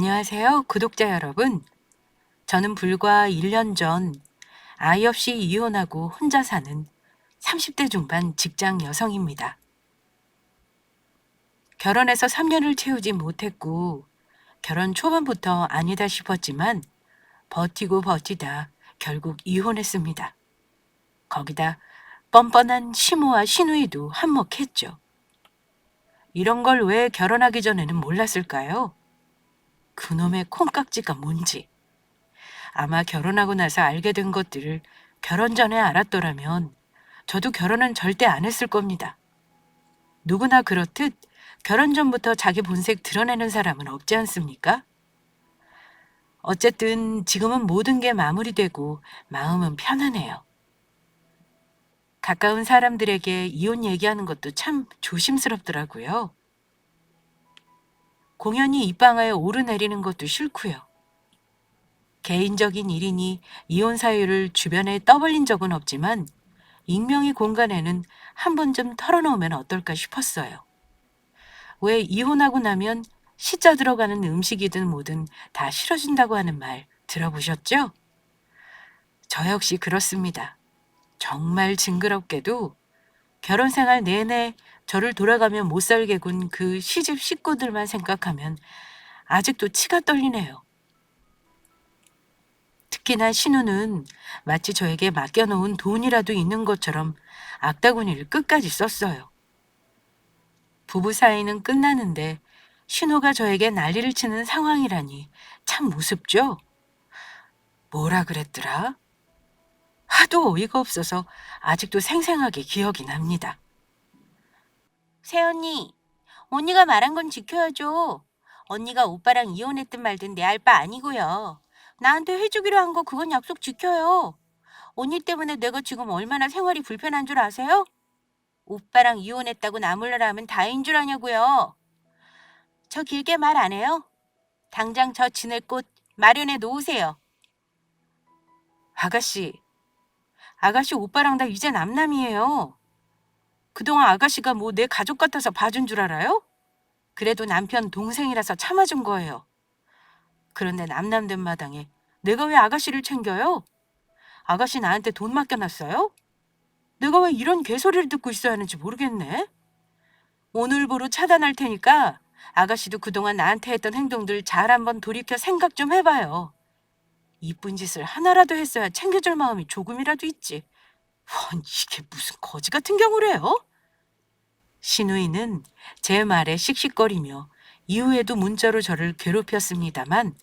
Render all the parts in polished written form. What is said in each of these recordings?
안녕하세요, 구독자 여러분. 저는 불과 1년 전 아이 없이 이혼하고 혼자 사는 30대 중반 직장 여성입니다. 결혼해서 3년을 채우지 못했고, 결혼 초반부터 아니다 싶었지만, 버티고 버티다 결국 이혼했습니다. 거기다 뻔뻔한 시모와 시누이도 한몫했죠. 이런 걸 왜 결혼하기 전에는 몰랐을까요? 그놈의 콩깍지가 뭔지. 아마 결혼하고 나서 알게 된 것들을 결혼 전에 알았더라면 저도 결혼은 절대 안 했을 겁니다. 누구나 그렇듯 결혼 전부터 자기 본색 드러내는 사람은 없지 않습니까? 어쨌든 지금은 모든 게 마무리되고 마음은 편안해요. 가까운 사람들에게 이혼 얘기하는 것도 참 조심스럽더라고요. 공연히 입방아에 오르내리는 것도 싫고요. 개인적인 일이니 이혼 사유를 주변에 떠벌린 적은 없지만 익명의 공간에는 한 번쯤 털어놓으면 어떨까 싶었어요. 왜 이혼하고 나면 시자 들어가는 음식이든 뭐든 다 싫어진다고 하는 말 들어보셨죠? 저 역시 그렇습니다. 정말 징그럽게도 결혼 생활 내내 저를 돌아가며 못 살게 군 그 시집 식구들만 생각하면 아직도 치가 떨리네요. 특히나 신우는 마치 저에게 맡겨놓은 돈이라도 있는 것처럼 악다구니를 끝까지 썼어요. 부부 사이는 끝나는데 신우가 저에게 난리를 치는 상황이라니 참 우습죠? 뭐라 그랬더라? 하도 어이가 없어서 아직도 생생하게 기억이 납니다. 새언니, 언니가 말한 건 지켜야죠. 언니가 오빠랑 이혼했든 말든 내 알 바 아니고요. 나한테 해주기로 한 거 그건 약속 지켜요. 언니 때문에 내가 지금 얼마나 생활이 불편한 줄 아세요? 오빠랑 이혼했다고 나 몰라라 하면 다인 줄 아냐고요. 저 길게 말 안 해요? 당장 저 지낼 곳 마련해 놓으세요. 아가씨, 아가씨 오빠랑 나 이제 남남이에요. 그동안 아가씨가 뭐 내 가족 같아서 봐준 줄 알아요? 그래도 남편 동생이라서 참아준 거예요. 그런데 남남된 마당에 내가 왜 아가씨를 챙겨요? 아가씨 나한테 돈 맡겨놨어요? 내가 왜 이런 개소리를 듣고 있어야 하는지 모르겠네. 오늘부로 차단할 테니까 아가씨도 그동안 나한테 했던 행동들 잘 한번 돌이켜 생각 좀 해봐요. 이쁜 짓을 하나라도 했어야 챙겨줄 마음이 조금이라도 있지. 이게 무슨 거지 같은 경우래요? 신우이는 제 말에 씩씩거리며 이후에도 문자로 저를 괴롭혔습니다만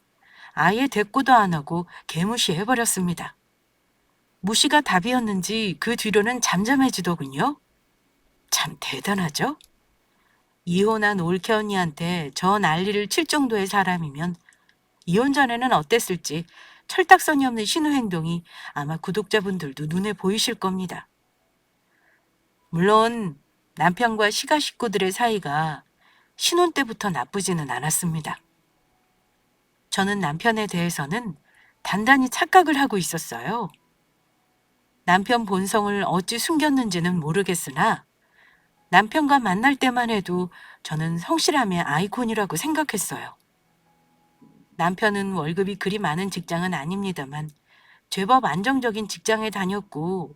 아예 대꾸도 안 하고 개무시해버렸습니다. 무시가 답이었는지 그 뒤로는 잠잠해지더군요. 참 대단하죠? 이혼한 올케 언니한테 저 난리를 칠 정도의 사람이면 이혼 전에는 어땠을지 철딱선이 없는 신우 행동이 아마 구독자분들도 눈에 보이실 겁니다. 물론 남편과 시가 식구들의 사이가 신혼 때부터 나쁘지는 않았습니다. 저는 남편에 대해서는 단단히 착각을 하고 있었어요. 남편 본성을 어찌 숨겼는지는 모르겠으나 남편과 만날 때만 해도 저는 성실함의 아이콘이라고 생각했어요. 남편은 월급이 그리 많은 직장은 아닙니다만 제법 안정적인 직장에 다녔고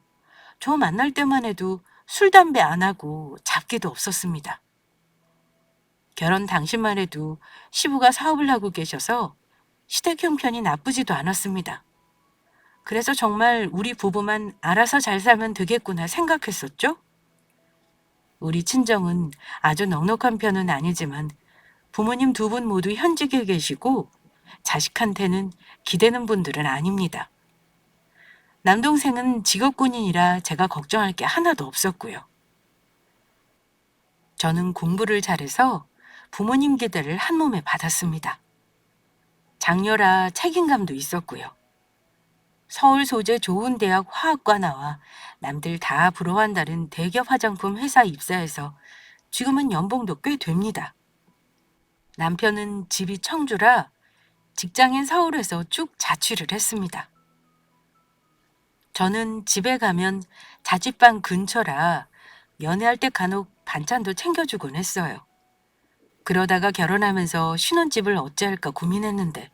저 만날 때만 해도 술, 담배 안 하고 잡기도 없었습니다. 결혼 당시만 해도 시부가 사업을 하고 계셔서 시댁 형편이 나쁘지도 않았습니다. 그래서 정말 우리 부부만 알아서 잘 살면 되겠구나 생각했었죠. 우리 친정은 아주 넉넉한 편은 아니지만 부모님 두 분 모두 현직에 계시고 자식한테는 기대는 분들은 아닙니다. 남동생은 직업군인이라 제가 걱정할 게 하나도 없었고요. 저는 공부를 잘해서 부모님 기대를 한 몸에 받았습니다. 장녀라 책임감도 있었고요. 서울 소재 좋은 대학 화학과 나와 남들 다 부러워한다는 대기업 화장품 회사 입사해서 지금은 연봉도 꽤 됩니다. 남편은 집이 청주라 직장인 서울에서 쭉 자취를 했습니다. 저는 집에 가면 자취방 근처라 연애할 때 간혹 반찬도 챙겨주곤 했어요. 그러다가 결혼하면서 신혼집을 어찌할까 고민했는데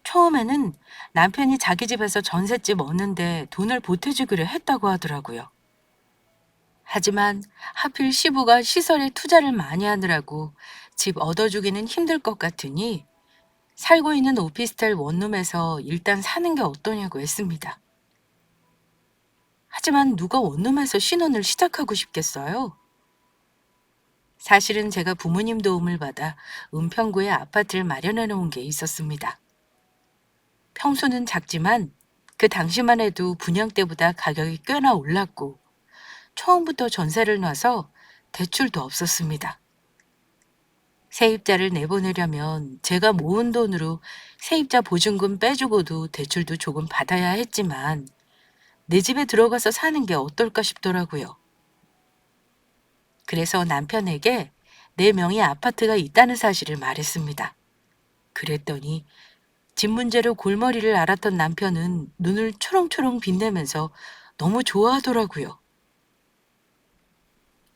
처음에는 남편이 자기 집에서 전셋집 얻는데 돈을 보태주기로 했다고 하더라고요. 하지만 하필 시부가 시설에 투자를 많이 하느라고 집 얻어주기는 힘들 것 같으니 살고 있는 오피스텔 원룸에서 일단 사는 게 어떠냐고 했습니다. 하지만 누가 원룸에서 신혼을 시작하고 싶겠어요? 사실은 제가 부모님 도움을 받아 은평구에 아파트를 마련해 놓은 게 있었습니다. 평수는 작지만 그 당시만 해도 분양 때보다 가격이 꽤나 올랐고 처음부터 전세를 놔서 대출도 없었습니다. 세입자를 내보내려면 제가 모은 돈으로 세입자 보증금 빼주고도 대출도 조금 받아야 했지만 내 집에 들어가서 사는 게 어떨까 싶더라고요. 그래서 남편에게 내 명의 아파트가 있다는 사실을 말했습니다. 그랬더니 집 문제로 골머리를 앓았던 남편은 눈을 초롱초롱 빛내면서 너무 좋아하더라고요.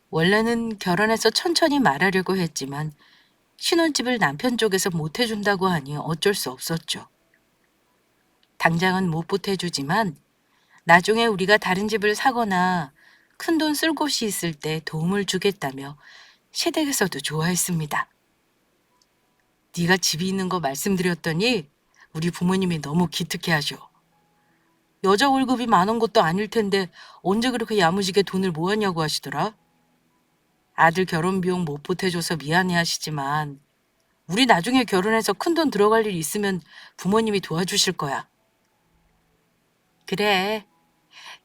원래는 결혼해서 천천히 말하려고 했지만 신혼집을 남편 쪽에서 못 해준다고 하니 어쩔 수 없었죠. 당장은 못 보태주지만 나중에 우리가 다른 집을 사거나 큰돈 쓸 곳이 있을 때 도움을 주겠다며 시댁에서도 좋아했습니다. 네가 집이 있는 거 말씀드렸더니 우리 부모님이 너무 기특해 하셔. 여자 월급이 많은 것도 아닐 텐데 언제 그렇게 야무지게 돈을 모았냐고 하시더라. 아들 결혼 비용 못 보태줘서 미안해 하시지만 우리 나중에 결혼해서 큰돈 들어갈 일 있으면 부모님이 도와주실 거야. 그래.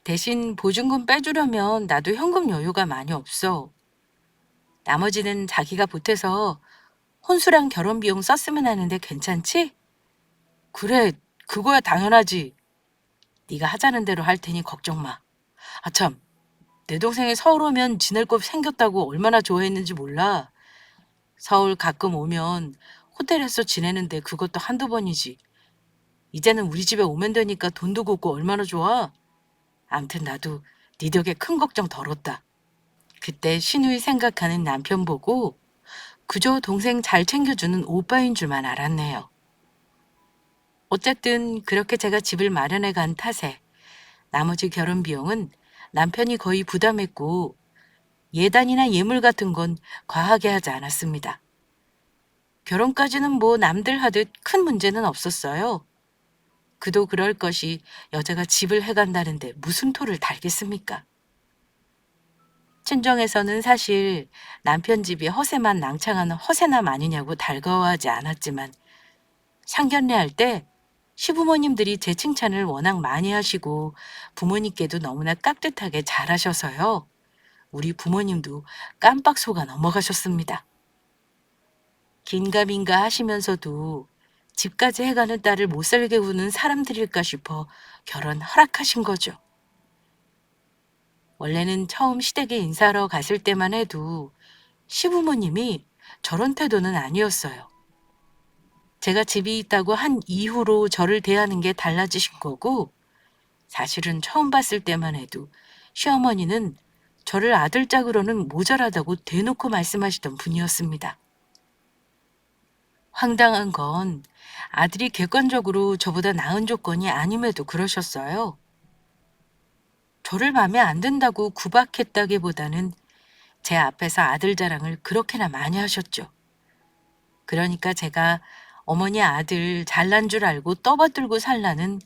대신 보증금 빼주려면 나도 현금 여유가 많이 없어. 나머지는 자기가 보태서 혼수랑 결혼 비용 썼으면 하는데 괜찮지? 그래, 그거야 당연하지. 네가 하자는 대로 할 테니 걱정 마. 아참, 내 동생이 서울 오면 지낼 곳 생겼다고 얼마나 좋아했는지 몰라. 서울 가끔 오면 호텔에서 지내는데 그것도 한두 번이지. 이제는 우리 집에 오면 되니까 돈도 걷고 얼마나 좋아. 암튼 나도 네 덕에 큰 걱정 덜었다. 그때 신우이 생각하는 남편 보고 그저 동생 잘 챙겨주는 오빠인 줄만 알았네요. 어쨌든 그렇게 제가 집을 마련해 간 탓에 나머지 결혼 비용은 남편이 거의 부담했고 예단이나 예물 같은 건 과하게 하지 않았습니다. 결혼까지는 뭐 남들 하듯 큰 문제는 없었어요. 그도 그럴 것이 여자가 집을 해간다는데 무슨 토를 달겠습니까? 친정에서는 사실 남편 집이 허세만 낭창하는 허세남 아니냐고 달가워하지 않았지만 상견례 할 때 시부모님들이 제 칭찬을 워낙 많이 하시고 부모님께도 너무나 깍듯하게 잘하셔서요. 우리 부모님도 깜빡 속아 넘어가셨습니다. 긴가민가 하시면서도 집까지 해가는 딸을 못 살게 구는 사람들일까 싶어 결혼 허락하신 거죠. 원래는 처음 시댁에 인사하러 갔을 때만 해도 시부모님이 저런 태도는 아니었어요. 제가 집이 있다고 한 이후로 저를 대하는 게 달라지신 거고, 사실은 처음 봤을 때만 해도 시어머니는 저를 아들짝으로는 모자라다고 대놓고 말씀하시던 분이었습니다. 황당한 건 아들이 객관적으로 저보다 나은 조건이 아님에도 그러셨어요. 저를 마음에 안 든다고 구박했다기보다는 제 앞에서 아들 자랑을 그렇게나 많이 하셨죠. 그러니까 제가 어머니 아들 잘난 줄 알고 떠받들고 살라는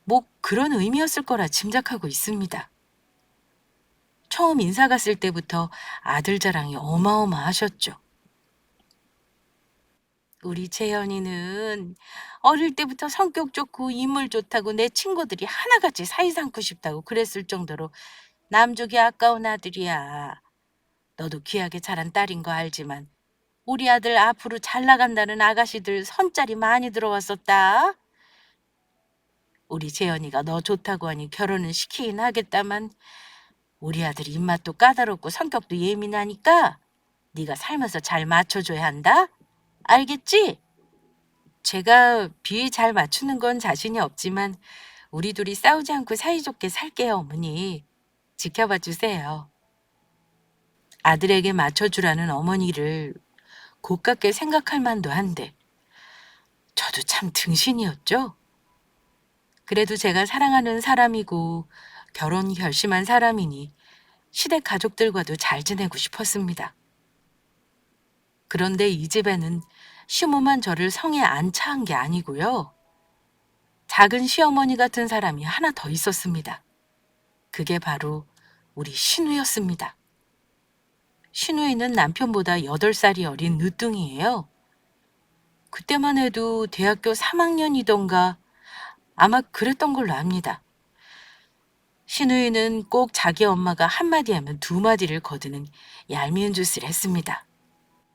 뭐 그런 의미였을 거라 짐작하고 있습니다. 처음 인사 갔을 때부터 아들 자랑이 어마어마하셨죠. 우리 재현이는 어릴 때부터 성격 좋고 인물 좋다고 내 친구들이 하나같이 사이 삼고 싶다고 그랬을 정도로 남족이 아까운 아들이야. 너도 귀하게 자란 딸인 거 알지만 우리 아들 앞으로 잘 나간다는 아가씨들 선짜리 많이 들어왔었다. 우리 재현이가 너 좋다고 하니 결혼은 시키긴 하겠다만 우리 아들 입맛도 까다롭고 성격도 예민하니까 네가 살면서 잘 맞춰줘야 한다. 알겠지? 제가 비위 잘 맞추는 건 자신이 없지만 우리 둘이 싸우지 않고 사이좋게 살게요, 어머니. 지켜봐 주세요. 아들에게 맞춰주라는 어머니를 고깝게 생각할 만도 한데 저도 참 등신이었죠. 그래도 제가 사랑하는 사람이고 결혼 결심한 사람이니 시댁 가족들과도 잘 지내고 싶었습니다. 그런데 이 집에는 시모만 저를 성에 안차한 게 아니고요. 작은 시어머니 같은 사람이 하나 더 있었습니다. 그게 바로 우리 신우였습니다. 신우이는 남편보다 8살이 어린 늦둥이에요. 그때만 해도 대학교 3학년이던가 아마 그랬던 걸로 압니다. 신우이는 꼭 자기 엄마가 한마디 하면 두 마디를 거두는 얄미운 짓을 했습니다.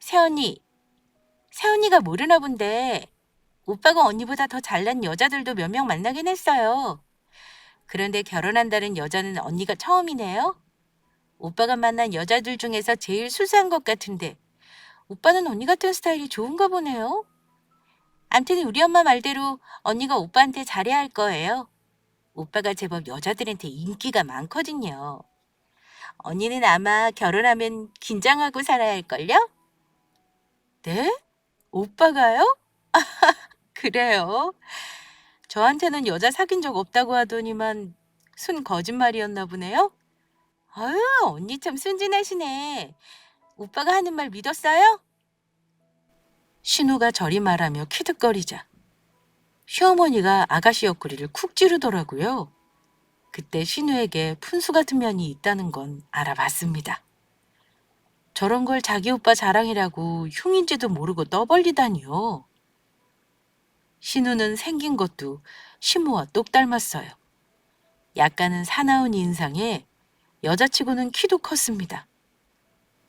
새언니, 새언니가 모르나 본데 오빠가 언니보다 더 잘난 여자들도 몇 명 만나긴 했어요. 그런데 결혼한다는 여자는 언니가 처음이네요. 오빠가 만난 여자들 중에서 제일 수수한 것 같은데 오빠는 언니 같은 스타일이 좋은가 보네요. 암튼 우리 엄마 말대로 언니가 오빠한테 잘해야 할 거예요. 오빠가 제법 여자들한테 인기가 많거든요. 언니는 아마 결혼하면 긴장하고 살아야 할걸요? 네? 오빠가요? 그래요? 저한테는 여자 사귄 적 없다고 하더니만 순 거짓말이었나 보네요? 아유, 언니 참 순진하시네. 오빠가 하는 말 믿었어요? 신우가 저리 말하며 키득거리자 시어머니가 아가씨 옆구리를 쿡 찌르더라고요. 그때 신우에게 푼수 같은 면이 있다는 건 알아봤습니다. 저런 걸 자기 오빠 자랑이라고 흉인지도 모르고 떠벌리다니요. 신우는 생긴 것도 신모와 똑 닮았어요. 약간은 사나운 인상에 여자치고는 키도 컸습니다.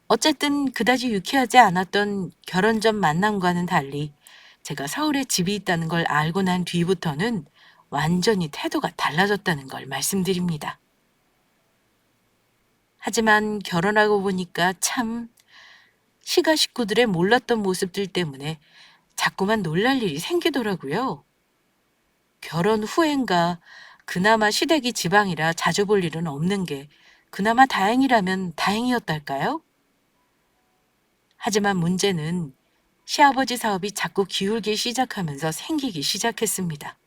어쨌든 그다지 유쾌하지 않았던 결혼 전 만남과는 달리 제가 서울에 집이 있다는 걸 알고 난 뒤부터는 완전히 태도가 달라졌다는 걸 말씀드립니다. 하지만 결혼하고 보니까 참 시가 식구들의 몰랐던 모습들 때문에 자꾸만 놀랄 일이 생기더라고요. 결혼 후엔가 그나마 시댁이 지방이라 자주 볼 일은 없는 게 그나마 다행이라면 다행이었달까요? 하지만 문제는 시아버지 사업이 자꾸 기울기 시작하면서 생기기 시작했습니다.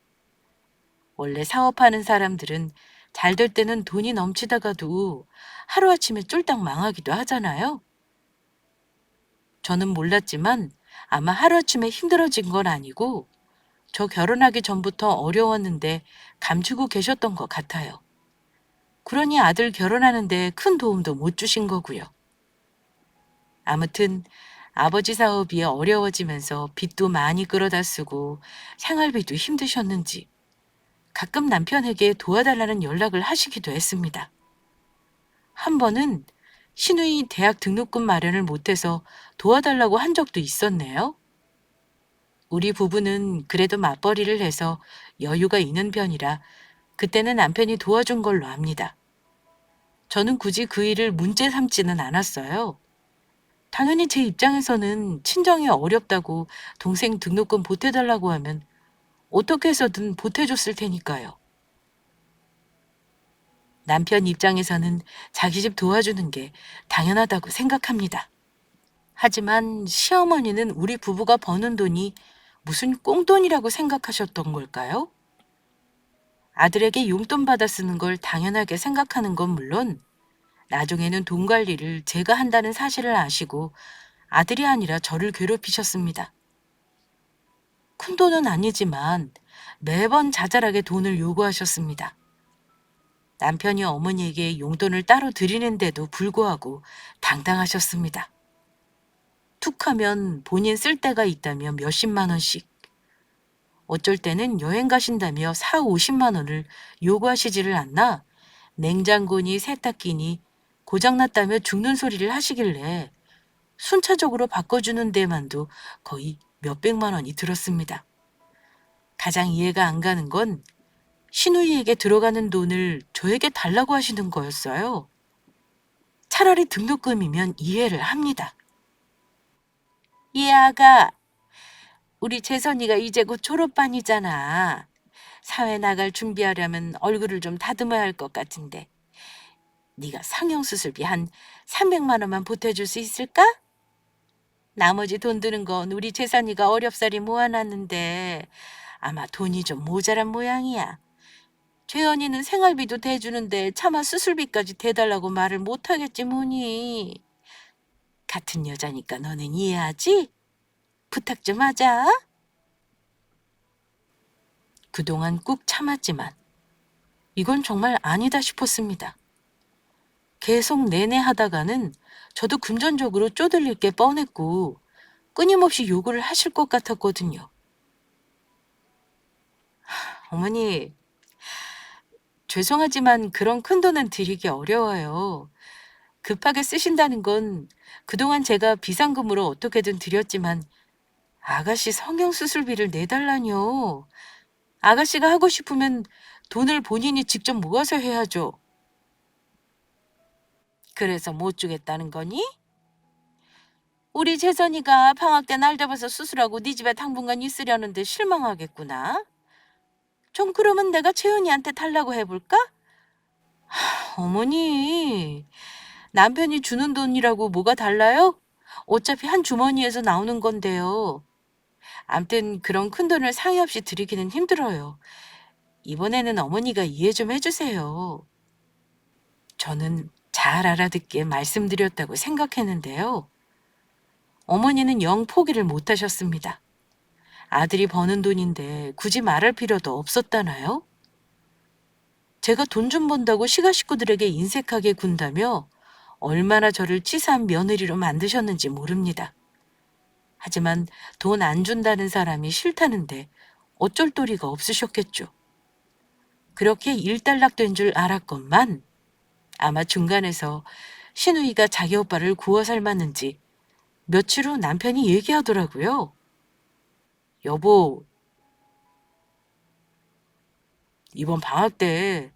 원래 사업하는 사람들은 잘 될 때는 돈이 넘치다가도 하루아침에 쫄딱 망하기도 하잖아요. 저는 몰랐지만 아마 하루아침에 힘들어진 건 아니고 저 결혼하기 전부터 어려웠는데 감추고 계셨던 것 같아요. 그러니 아들 결혼하는데 큰 도움도 못 주신 거고요. 아무튼 아버지 사업이 어려워지면서 빚도 많이 끌어다 쓰고 생활비도 힘드셨는지 가끔 남편에게 도와달라는 연락을 하시기도 했습니다. 한 번은 신우이 대학 등록금 마련을 못해서 도와달라고 한 적도 있었네요. 우리 부부는 그래도 맞벌이를 해서 여유가 있는 편이라 그때는 남편이 도와준 걸로 압니다. 저는 굳이 그 일을 문제 삼지는 않았어요. 당연히 제 입장에서는 친정이 어렵다고 동생 등록금 보태달라고 하면 어떻게 해서든 보태줬을 테니까요. 남편 입장에서는 자기 집 도와주는 게 당연하다고 생각합니다. 하지만 시어머니는 우리 부부가 버는 돈이 무슨 꽁돈이라고 생각하셨던 걸까요? 아들에게 용돈 받아 쓰는 걸 당연하게 생각하는 건 물론 나중에는 돈 관리를 제가 한다는 사실을 아시고 아들이 아니라 저를 괴롭히셨습니다. 큰 돈은 아니지만 매번 자잘하게 돈을 요구하셨습니다. 남편이 어머니에게 용돈을 따로 드리는데도 불구하고 당당하셨습니다. 툭하면 본인 쓸 데가 있다며 몇십만 원씩, 어쩔 때는 여행 가신다며 4, 50만 원을 요구하시지를 않나 냉장고니 세탁기니 고장났다며 죽는 소리를 하시길래 순차적으로 바꿔주는 데만도 거의 몇백만 원이 들었습니다. 가장 이해가 안 가는 건 신우이에게 들어가는 돈을 저에게 달라고 하시는 거였어요. 차라리 등록금이면 이해를 합니다. 이 아가, 우리 재선이가 이제 곧 졸업반이잖아. 사회 나갈 준비하려면 얼굴을 좀 다듬어야 할 것 같은데 네가 성형수술비 한 300만 원만 보태줄 수 있을까? 나머지 돈 드는 건 우리 재산이가 어렵사리 모아놨는데 아마 돈이 좀 모자란 모양이야. 최연이는 생활비도 대주는데 차마 수술비까지 대달라고 말을 못하겠지 뭐니. 같은 여자니까 너는 이해하지? 부탁 좀 하자. 그동안 꾹 참았지만 이건 정말 아니다 싶었습니다. 계속 내내 하다가는 저도 금전적으로 쪼들릴 게 뻔했고 끊임없이 요구를 하실 것 같았거든요. 어머니, 죄송하지만 그런 큰돈은 드리기 어려워요. 급하게 쓰신다는 건 그동안 제가 비상금으로 어떻게든 드렸지만 아가씨 성형수술비를 내달라뇨. 아가씨가 하고 싶으면 돈을 본인이 직접 모아서 해야죠. 그래서 못 주겠다는 거니? 우리 재선이가 방학 때 날 잡아서 수술하고 네 집에 당분간 있으려는데 실망하겠구나. 좀 그러면 내가 채은이한테 달라고 해볼까? 어머니, 남편이 주는 돈이라고 뭐가 달라요? 어차피 한 주머니에서 나오는 건데요. 암튼 그런 큰 돈을 상의 없이 드리기는 힘들어요. 이번에는 어머니가 이해 좀 해주세요. 저는 잘 알아듣게 말씀드렸다고 생각했는데요. 어머니는 영 포기를 못 하셨습니다. 아들이 버는 돈인데 굳이 말할 필요도 없었다나요? 제가 돈 좀 번다고 시가 식구들에게 인색하게 군다며 얼마나 저를 치사한 며느리로 만드셨는지 모릅니다. 하지만 돈 안 준다는 사람이 싫다는데 어쩔 도리가 없으셨겠죠. 그렇게 일단락된 줄 알았건만 아마 중간에서 신우이가 자기 오빠를 구워 삶았는지 며칠 후 남편이 얘기하더라고요. 여보, 이번 방학 때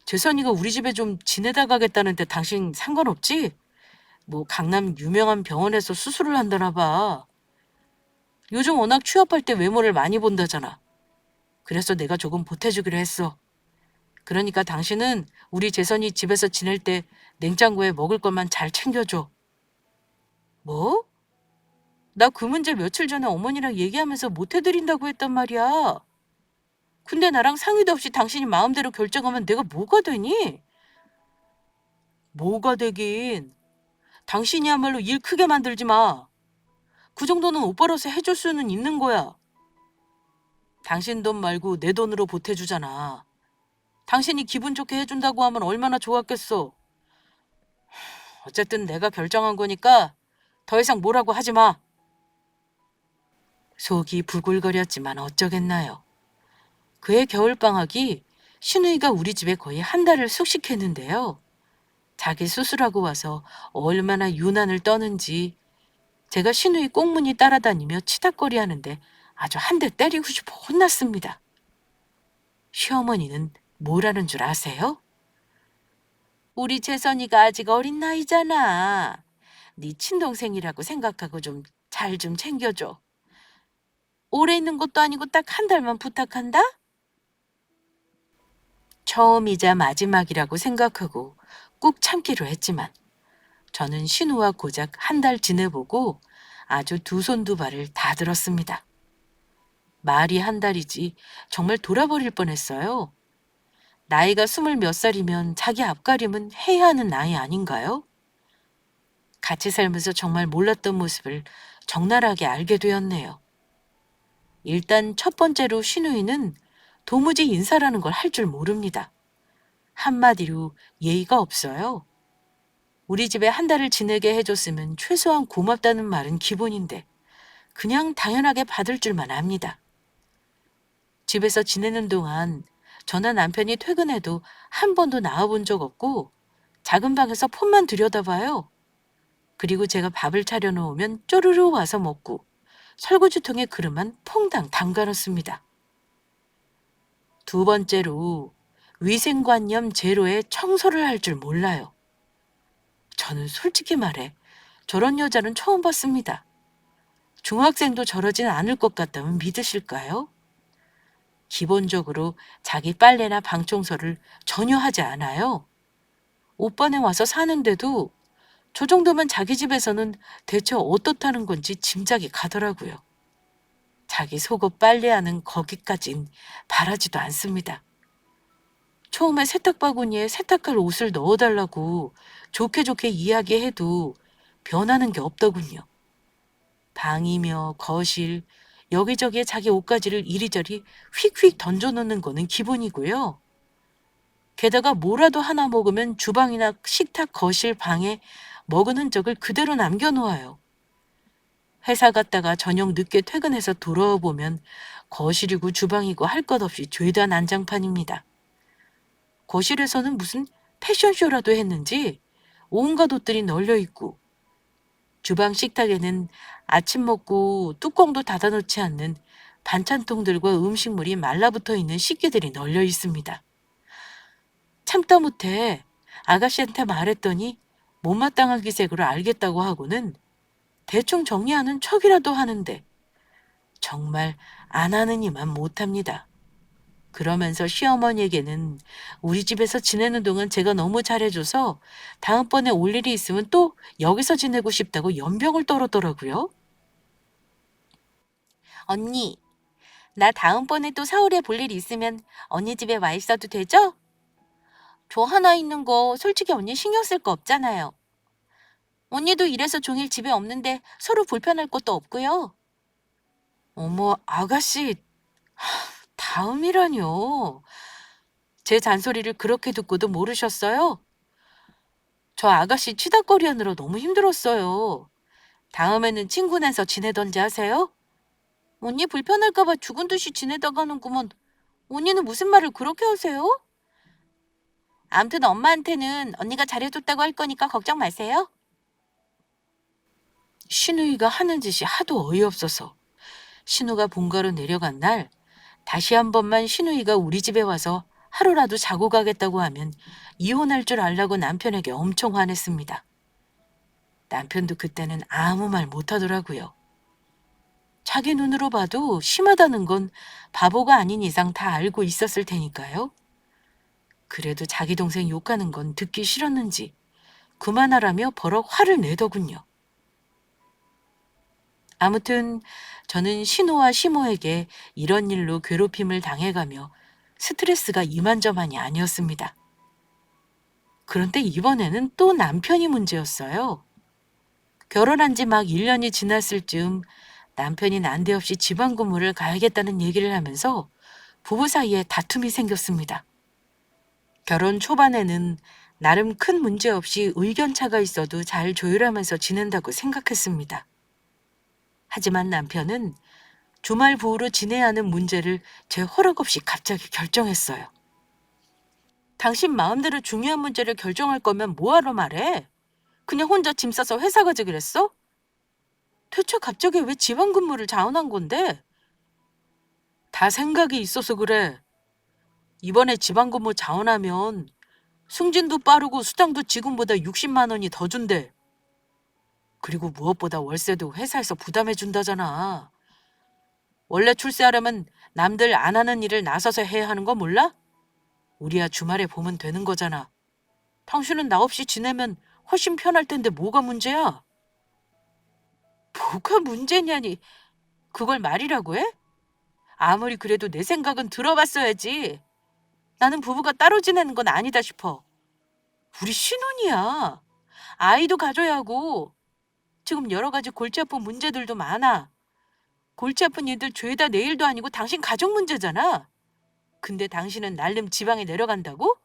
재선이가 우리 집에 좀 지내다 가겠다는데 당신 상관없지? 뭐 강남 유명한 병원에서 수술을 한다나 봐. 요즘 워낙 취업할 때 외모를 많이 본다잖아. 그래서 내가 조금 보태주기로 했어. 그러니까 당신은 우리 재선이 집에서 지낼 때 냉장고에 먹을 것만 잘 챙겨줘. 뭐? 나 그 문제 며칠 전에 어머니랑 얘기하면서 못 해드린다고 했단 말이야. 근데 나랑 상의도 없이 당신이 마음대로 결정하면 내가 뭐가 되니? 뭐가 되긴. 당신이야말로 일 크게 만들지 마. 그 정도는 오빠로서 해줄 수는 있는 거야. 당신 돈 말고 내 돈으로 보태주잖아. 당신이 기분 좋게 해준다고 하면 얼마나 좋았겠어. 어쨌든 내가 결정한 거니까 더 이상 뭐라고 하지 마. 속이 부글거렸지만 어쩌겠나요. 그해 겨울방학이 신우이가 우리 집에 거의 한 달을 숙식했는데요. 자기 수술하고 와서 얼마나 유난을 떠는지 제가 신우이 꽁무니 따라다니며 치닥거리 하는데 아주 한 대 때리고 싶어 혼났습니다. 시어머니는 뭐라는 줄 아세요? 우리 재선이가 아직 어린 나이잖아. 네 친동생이라고 생각하고 좀 잘 좀 챙겨줘. 오래 있는 것도 아니고 딱 한 달만 부탁한다? 처음이자 마지막이라고 생각하고 꾹 참기로 했지만 저는 신우와 고작 한 달 지내보고 아주 두 손 두 발을 다 들었습니다. 말이 한 달이지 정말 돌아버릴 뻔했어요. 나이가 20몇 살이면 자기 앞가림은 해야 하는 나이 아닌가요? 같이 살면서 정말 몰랐던 모습을 적나라하게 알게 되었네요. 일단 첫 번째로 신우이는 도무지 인사라는 걸 할 줄 모릅니다. 한마디로 예의가 없어요. 우리 집에 한 달을 지내게 해줬으면 최소한 고맙다는 말은 기본인데 그냥 당연하게 받을 줄만 압니다. 집에서 지내는 동안 저나 남편이 퇴근해도 한 번도 나와본 적 없고 작은 방에서 폰만 들여다봐요. 그리고 제가 밥을 차려놓으면 쪼르르 와서 먹고 설거지통에 그릇만 퐁당 담가놓습니다. 두 번째로 위생관념 제로에 청소를 할 줄 몰라요. 저는 솔직히 말해 저런 여자는 처음 봤습니다. 중학생도 저러진 않을 것 같다면 믿으실까요? 기본적으로 자기 빨래나 방 청소를 전혀 하지 않아요. 오빠네 와서 사는데도 저 정도면 자기 집에서는 대체 어떻다는 건지 짐작이 가더라고요. 자기 속옷 빨래하는 거기까진 바라지도 않습니다. 처음에 세탁바구니에 세탁할 옷을 넣어달라고 좋게 좋게 이야기해도 변하는 게 없더군요. 방이며 거실, 여기저기에 자기 옷가지를 이리저리 휙휙 던져놓는 거는 기본이고요. 게다가 뭐라도 하나 먹으면 주방이나 식탁, 거실, 방에 먹은 흔적을 그대로 남겨놓아요. 회사 갔다가 저녁 늦게 퇴근해서 돌아와 보면 거실이고 주방이고 할 것 없이 죄다 난장판입니다. 거실에서는 무슨 패션쇼라도 했는지 온갖 옷들이 널려 있고, 주방 식탁에는 아침 먹고 뚜껑도 닫아놓지 않는 반찬통들과 음식물이 말라붙어 있는 식기들이 널려 있습니다. 참다 못해 아가씨한테 말했더니 못마땅한 기색으로 알겠다고 하고는 대충 정리하는 척이라도 하는데 정말 안 하는 이만 못합니다. 그러면서 시어머니에게는 우리 집에서 지내는 동안 제가 너무 잘해줘서 다음번에 올 일이 있으면 또 여기서 지내고 싶다고 연병을 떨었더라고요. 언니, 나 다음번에 또 서울에 볼 일 있으면 언니 집에 와 있어도 되죠? 저 하나 있는 거 솔직히 언니 신경 쓸 거 없잖아요. 언니도 이래서 종일 집에 없는데 서로 불편할 것도 없고요. 어머, 아가씨, 다음이라뇨. 제 잔소리를 그렇게 듣고도 모르셨어요? 저 아가씨 치닥거리하느라 너무 힘들었어요. 다음에는 친구네서 지내던지 하세요? 언니 불편할까 봐 죽은 듯이 지내다가는구먼. 언니는 무슨 말을 그렇게 하세요? 암튼 엄마한테는 언니가 잘해줬다고 할 거니까 걱정 마세요. 신우이가 하는 짓이 하도 어이없어서 신우가 본가로 내려간 날 다시 한 번만 신우이가 우리 집에 와서 하루라도 자고 가겠다고 하면 이혼할 줄 알라고 남편에게 엄청 화냈습니다. 남편도 그때는 아무 말 못하더라고요. 자기 눈으로 봐도 심하다는 건 바보가 아닌 이상 다 알고 있었을 테니까요. 그래도 자기 동생 욕하는 건 듣기 싫었는지 그만하라며 버럭 화를 내더군요. 아무튼 저는 신호와 시모에게 이런 일로 괴롭힘을 당해가며 스트레스가 이만저만이 아니었습니다. 그런데 이번에는 또 남편이 문제였어요. 결혼한 지 막 1년이 지났을 즈음 남편이 난데없이 지방 근무를 가야겠다는 얘기를 하면서 부부 사이에 다툼이 생겼습니다. 결혼 초반에는 나름 큰 문제 없이 의견차가 있어도 잘 조율하면서 지낸다고 생각했습니다. 하지만 남편은 주말 부부로 지내야 하는 문제를 제 허락 없이 갑자기 결정했어요. 당신 마음대로 중요한 문제를 결정할 거면 뭐하러 말해? 그냥 혼자 짐 싸서 회사 가지 그랬어? 대체 갑자기 왜 지방 근무를 자원한 건데? 다 생각이 있어서 그래. 이번에 지방 근무 자원하면 승진도 빠르고 수당도 지금보다 60만 원이 더 준대. 그리고 무엇보다 월세도 회사에서 부담해 준다잖아. 원래 출세하려면 남들 안 하는 일을 나서서 해야 하는 거 몰라? 우리야 주말에 보면 되는 거잖아. 당신은 나 없이 지내면 훨씬 편할 텐데 뭐가 문제야? 뭐가 문제냐니. 그걸 말이라고 해? 아무리 그래도 내 생각은 들어봤어야지. 나는 부부가 따로 지내는 건 아니다 싶어. 우리 신혼이야. 아이도 가져야 하고 지금 여러 가지 골치 아픈 문제들도 많아. 골치 아픈 일들 죄다 내 일도 아니고 당신 가족 문제잖아. 근데 당신은 날름 지방에 내려간다고?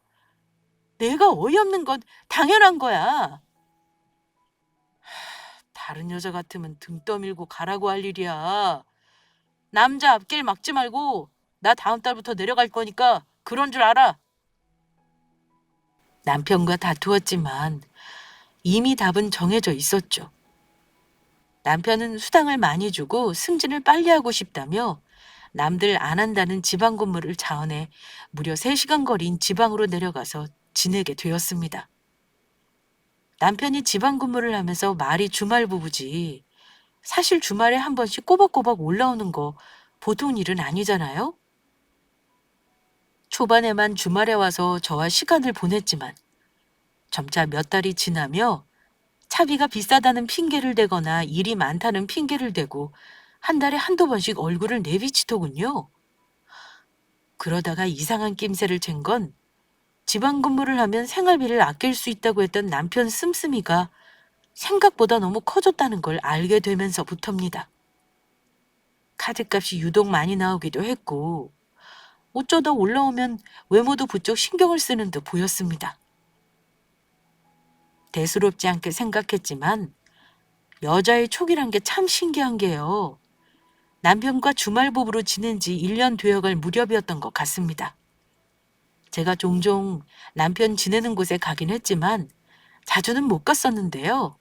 내가 어이없는 건 당연한 거야. 다른 여자 같으면 등 떠밀고 가라고 할 일이야. 남자 앞길 막지 말고 나 다음 달부터 내려갈 거니까 그런 줄 알아. 남편과 다투었지만 이미 답은 정해져 있었죠. 남편은 수당을 많이 주고 승진을 빨리 하고 싶다며 남들 안 한다는 지방 근무를 자원해 무려 3시간 거리인 지방으로 내려가서 지내게 되었습니다. 남편이 지방 근무를 하면서 말이 주말 부부지 사실 주말에 한 번씩 꼬박꼬박 올라오는 거 보통 일은 아니잖아요. 초반에만 주말에 와서 저와 시간을 보냈지만 점차 몇 달이 지나며 차비가 비싸다는 핑계를 대거나 일이 많다는 핑계를 대고 한 달에 한두 번씩 얼굴을 내비치더군요. 그러다가 이상한 낌새를 챈 건 지방 근무를 하면 생활비를 아낄 수 있다고 했던 남편 씀씀이가 생각보다 너무 커졌다는 걸 알게 되면서부터입니다. 카드값이 유독 많이 나오기도 했고 어쩌다 올라오면 외모도 부쩍 신경을 쓰는 듯 보였습니다. 대수롭지 않게 생각했지만 여자의 촉이란 게 참 신기한 게요. 남편과 주말 부부로 지낸 지 1년 되어갈 무렵이었던 것 같습니다. 제가 종종 남편 지내는 곳에 가긴 했지만 자주는 못 갔었는데요.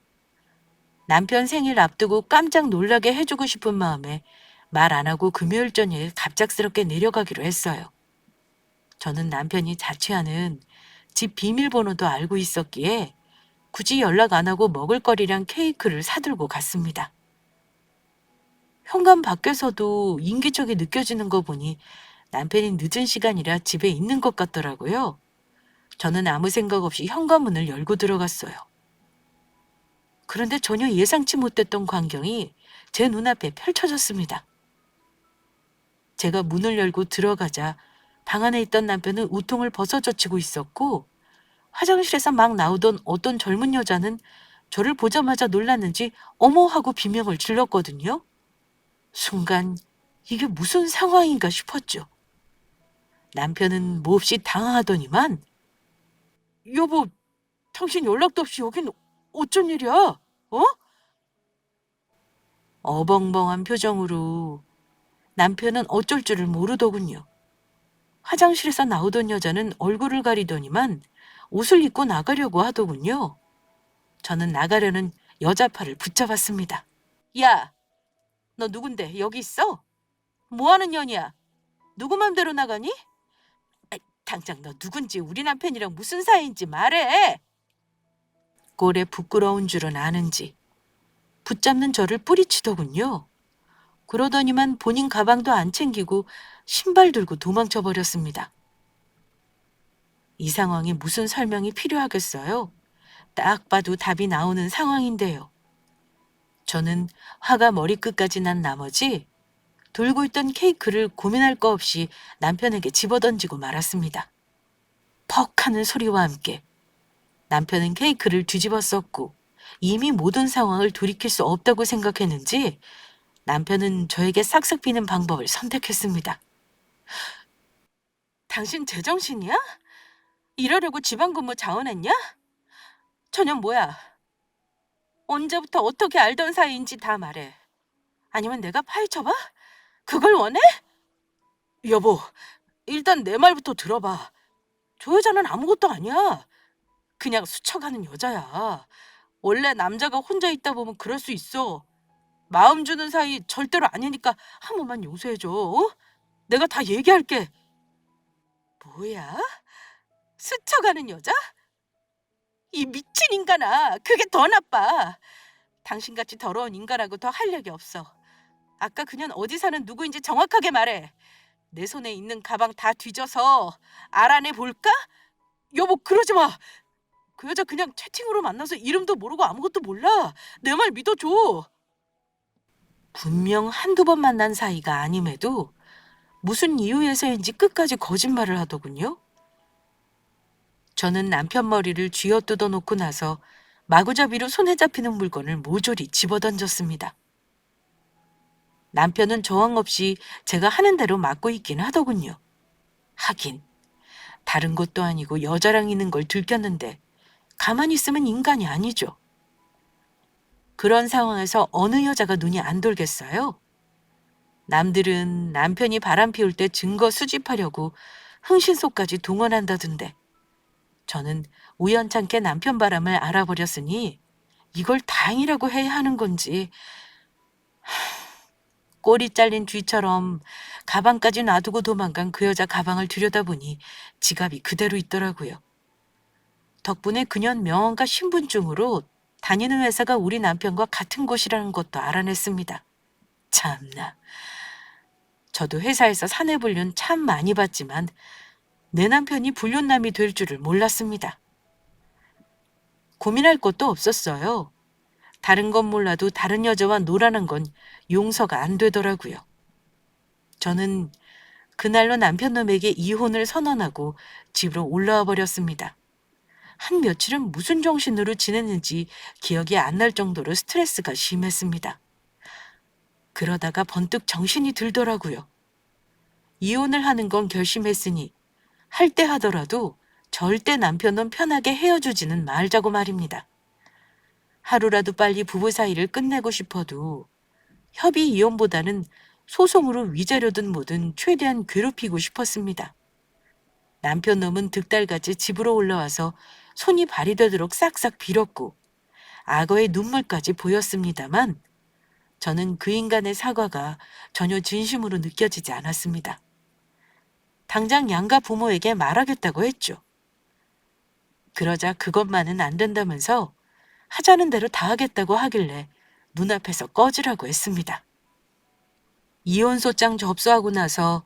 남편 생일 앞두고 깜짝 놀라게 해주고 싶은 마음에 말 안 하고 금요일 저녁에 갑작스럽게 내려가기로 했어요. 저는 남편이 자취하는 집 비밀번호도 알고 있었기에 굳이 연락 안 하고 먹을거리랑 케이크를 사들고 갔습니다. 현관 밖에서도 인기척이 느껴지는 거 보니 남편이 늦은 시간이라 집에 있는 것 같더라고요. 저는 아무 생각 없이 현관문을 열고 들어갔어요. 그런데 전혀 예상치 못했던 광경이 제 눈앞에 펼쳐졌습니다. 제가 문을 열고 들어가자 방 안에 있던 남편은 우통을 벗어젖히고 있었고 화장실에서 막 나오던 어떤 젊은 여자는 저를 보자마자 놀랐는지 어머 하고 비명을 질렀거든요. 순간 이게 무슨 상황인가 싶었죠. 남편은 몹시 당황하더니만 여보, 당신 연락도 없이 여긴 어쩐 일이야? 어? 어벙벙한 표정으로 남편은 어쩔 줄을 모르더군요. 화장실에서 나오던 여자는 얼굴을 가리더니만 옷을 입고 나가려고 하더군요. 저는 나가려는 여자 팔을 붙잡았습니다. 야, 너 누군데 여기 있어? 뭐하는 년이야? 누구 맘대로 나가니? 아이, 당장 너 누군지 우리 남편이랑 무슨 사이인지 말해. 꼴에 부끄러운 줄은 아는지 붙잡는 저를 뿌리치더군요. 그러더니만 본인 가방도 안 챙기고 신발 들고 도망쳐 버렸습니다. 이 상황에 무슨 설명이 필요하겠어요? 딱 봐도 답이 나오는 상황인데요. 저는 화가 머리끝까지 난 나머지 들고 있던 케이크를 고민할 거 없이 남편에게 집어던지고 말았습니다. 퍽 하는 소리와 함께 남편은 케이크를 뒤집어 썼고 이미 모든 상황을 돌이킬 수 없다고 생각했는지 남편은 저에게 싹싹 비는 방법을 선택했습니다. 당신 제정신이야? 이러려고 지방근무 자원했냐? 저년 뭐야? 언제부터 어떻게 알던 사이인지 다 말해. 아니면 내가 파헤쳐봐? 그걸 원해? 여보, 일단 내 말부터 들어봐. 저 여자는 아무것도 아니야. 그냥 스쳐가는 여자야. 원래 남자가 혼자 있다 보면 그럴 수 있어. 마음 주는 사이 절대로 아니니까 한 번만 용서해줘. 어? 내가 다 얘기할게. 뭐야? 스쳐가는 여자? 이 미친 인간아. 그게 더 나빠. 당신같이 더러운 인간하고 더 할 얘기 없어. 아까 그년 어디 사는 누구인지 정확하게 말해. 내 손에 있는 가방 다 뒤져서 알아내 볼까? 여보, 그러지 마. 그 여자 그냥 채팅으로 만나서 이름도 모르고 아무것도 몰라. 내 말 믿어줘. 분명 한두 번 만난 사이가 아님에도 무슨 이유에서인지 끝까지 거짓말을 하더군요. 저는 남편 머리를 쥐어뜯어 놓고 나서 마구잡이로 손에 잡히는 물건을 모조리 집어던졌습니다. 남편은 저항 없이 제가 하는 대로 맞고 있긴 하더군요. 하긴 다른 것도 아니고 여자랑 있는 걸 들켰는데 가만히 있으면 인간이 아니죠. 그런 상황에서 어느 여자가 눈이 안 돌겠어요? 남들은 남편이 바람 피울 때 증거 수집하려고 흥신소까지 동원한다던데 저는 우연찮게 남편 바람을 알아버렸으니 이걸 다행이라고 해야 하는 건지 꼬리 잘린 쥐처럼 가방까지 놔두고 도망간 그 여자 가방을 들여다보니 지갑이 그대로 있더라고요. 덕분에 그년 명함과 신분증으로 다니는 회사가 우리 남편과 같은 곳이라는 것도 알아냈습니다. 참나. 저도 회사에서 사내불륜 참 많이 봤지만 내 남편이 불륜남이 될 줄을 몰랐습니다. 고민할 것도 없었어요. 다른 건 몰라도 다른 여자와 놀아난 건 용서가 안 되더라고요. 저는 그날로 남편놈에게 이혼을 선언하고 집으로 올라와 버렸습니다. 한 며칠은 무슨 정신으로 지냈는지 기억이 안 날 정도로 스트레스가 심했습니다. 그러다가 번뜩 정신이 들더라고요. 이혼을 하는 건 결심했으니 할 때 하더라도 절대 남편은 편하게 헤어지지는 말자고 말입니다. 하루라도 빨리 부부 사이를 끝내고 싶어도 협의 이혼보다는 소송으로 위자료든 뭐든 최대한 괴롭히고 싶었습니다. 남편 놈은 득달같이 집으로 올라와서 손이 발이 되도록 싹싹 빌었고 악어의 눈물까지 보였습니다만 저는 그 인간의 사과가 전혀 진심으로 느껴지지 않았습니다. 당장 양가 부모에게 말하겠다고 했죠. 그러자 그것만은 안 된다면서 하자는 대로 다 하겠다고 하길래 눈앞에서 꺼지라고 했습니다. 이혼소장 접수하고 나서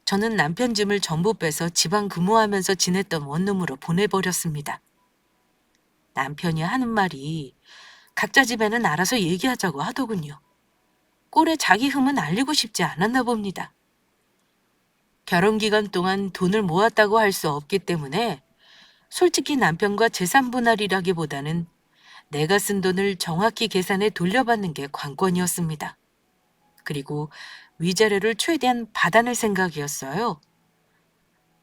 저는 남편 짐을 전부 빼서 지방 근무하면서 지냈던 원룸으로 보내버렸습니다. 남편이 하는 말이 각자 집에는 알아서 얘기하자고 하더군요. 꼴에 자기 흠은 알리고 싶지 않았나 봅니다. 결혼 기간 동안 돈을 모았다고 할 수 없기 때문에 솔직히 남편과 재산 분할이라기보다는 내가 쓴 돈을 정확히 계산해 돌려받는 게 관건이었습니다. 그리고 위자료를 최대한 받아낼 생각이었어요.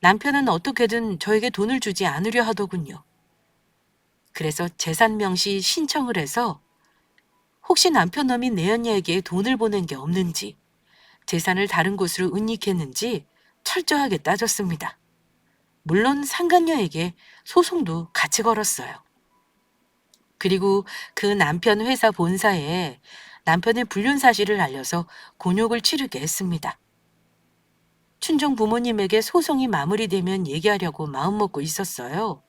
남편은 어떻게든 저에게 돈을 주지 않으려 하더군요. 그래서 재산 명시 신청을 해서 혹시 남편 놈이 내 언니에게 돈을 보낸 게 없는지, 재산을 다른 곳으로 은닉했는지 철저하게 따졌습니다. 물론 상간녀에게 소송도 같이 걸었어요. 그리고 그 남편 회사 본사에 남편의 불륜 사실을 알려서 곤욕을 치르게 했습니다. 친정 부모님에게 소송이 마무리되면 얘기하려고 마음먹고 있었어요.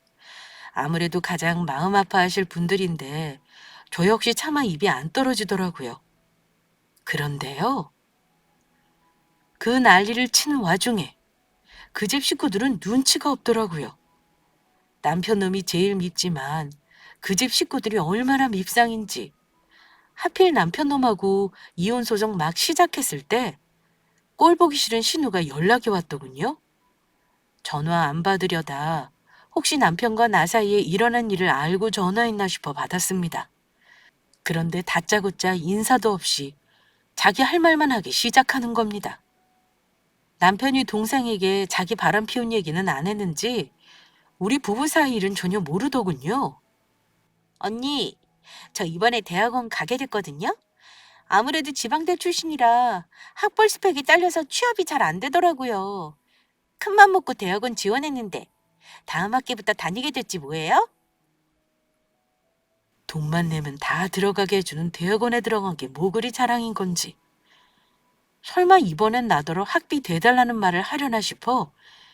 아무래도 가장 마음 아파하실 분들인데 저 역시 차마 입이 안 떨어지더라고요. 그런데요. 그 난리를 치는 와중에 그 집 식구들은 눈치가 없더라고요. 남편 놈이 제일 밉지만 그 집 식구들이 얼마나 밉상인지. 하필 남편 놈하고 이혼 소송 막 시작했을 때 꼴 보기 싫은 신우가 연락이 왔더군요. 전화 안 받으려다 혹시 남편과 나 사이에 일어난 일을 알고 전화했나 싶어 받았습니다. 그런데 다짜고짜 인사도 없이 자기 할 말만 하기 시작하는 겁니다. 남편이 동생에게 자기 바람 피운 얘기는 안 했는지 우리 부부 사이 일은 전혀 모르더군요. 언니, 저 이번에 대학원 가게 됐거든요. 아무래도 지방대 출신이라 학벌 스펙이 딸려서 취업이 잘 안 되더라고요. 큰맘 먹고 대학원 지원했는데 다음 학기부터 다니게 됐지 뭐예요? 돈만 내면 다 들어가게 해주는 대학원에 들어간 게 뭐 그리 자랑인 건지. 설마 이번엔 나더러 학비 대달라는 말을 하려나 싶어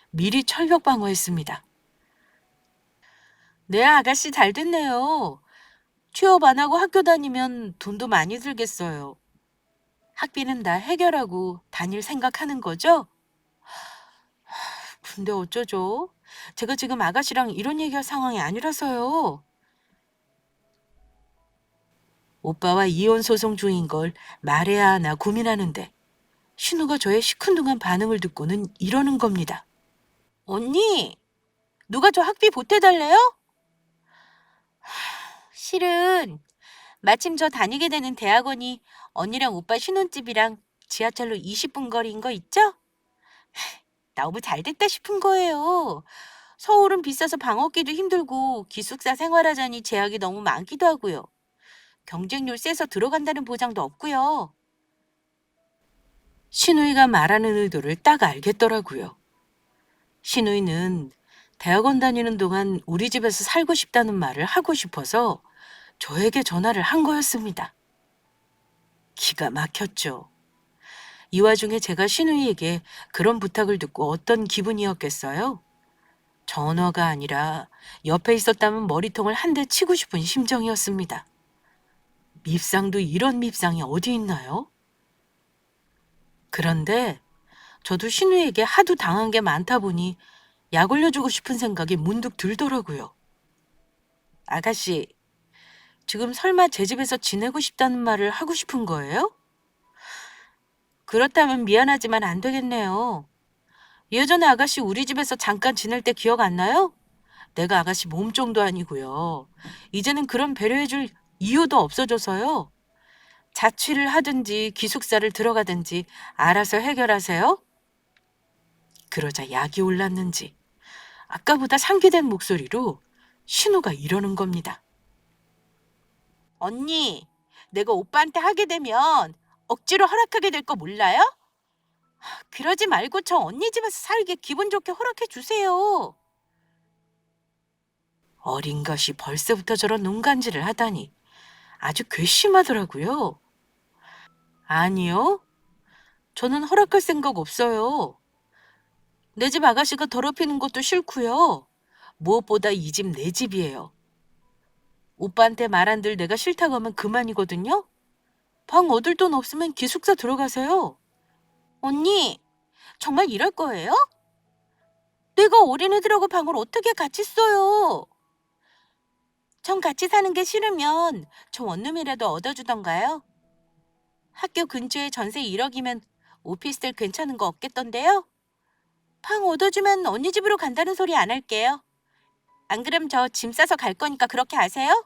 미리 철벽 방어했습니다. 네, 아가씨 잘 됐네요. 취업 안 하고 학교 다니면 돈도 많이 들겠어요. 학비는 다 해결하고 다닐 생각하는 거죠? 근데 어쩌죠? 제가 지금 아가씨랑 이런 얘기할 상황이 아니라서요. 오빠와 이혼 소송 중인 걸 말해야 하나 고민하는데 신우가 저의 시큰둥한 반응을 듣고는 이러는 겁니다. 언니, 누가 저 학비 보태달래요? 실은 마침 저 다니게 되는 대학원이 언니랑 오빠 신혼집이랑 지하철로 20분 거리인 거 있죠? 너무 잘 됐다 싶은 거예요. 서울은 비싸서 방 얻기도 힘들고 기숙사 생활하자니 제약이 너무 많기도 하고요. 경쟁률 세서 들어간다는 보장도 없고요. 신우이가 말하는 의도를 딱 알겠더라고요. 신우이는 대학원 다니는 동안 우리 집에서 살고 싶다는 말을 하고 싶어서 저에게 전화를 한 거였습니다. 기가 막혔죠. 이 와중에 제가 신우이에게 그런 부탁을 듣고 어떤 기분이었겠어요? 전화가 아니라 옆에 있었다면 머리통을 한 대 치고 싶은 심정이었습니다. 밉상도 이런 밉상이 어디 있나요? 그런데 저도 신우에게 하도 당한 게 많다 보니 약 올려주고 싶은 생각이 문득 들더라고요. 아가씨, 지금 설마 제 집에서 지내고 싶다는 말을 하고 싶은 거예요? 그렇다면 미안하지만 안 되겠네요. 예전에 아가씨 우리 집에서 잠깐 지낼 때 기억 안 나요? 내가 아가씨 몸종도 아니고요. 이제는 그런 배려해줄 이유도 없어져서요. 자취를 하든지 기숙사를 들어가든지 알아서 해결하세요. 그러자 약이 올랐는지 아까보다 상기된 목소리로 신우가 이러는 겁니다. 언니, 내가 오빠한테 하게 되면 억지로 허락하게 될 거 몰라요? 그러지 말고 저 언니 집에서 살게 기분 좋게 허락해 주세요. 어린 것이 벌써부터 저런 농간질을 하다니 아주 괘씸하더라고요. 아니요, 저는 허락할 생각 없어요. 내 집 아가씨가 더럽히는 것도 싫고요. 무엇보다 이 집 내 집이에요. 오빠한테 말 안 들 내가 싫다고 하면 그만이거든요. 방 얻을 돈 없으면 기숙사 들어가세요. 언니, 정말 이럴 거예요? 내가 어린애들하고 방을 어떻게 같이 써요? 전 같이 사는 게 싫으면 저 원룸이라도 얻어주던가요? 학교 근처에 전세 1억이면 오피스텔 괜찮은 거 없겠던데요? 방 얻어주면 언니 집으로 간다는 소리 안 할게요. 안 그럼 저 짐 싸서 갈 거니까 그렇게 아세요?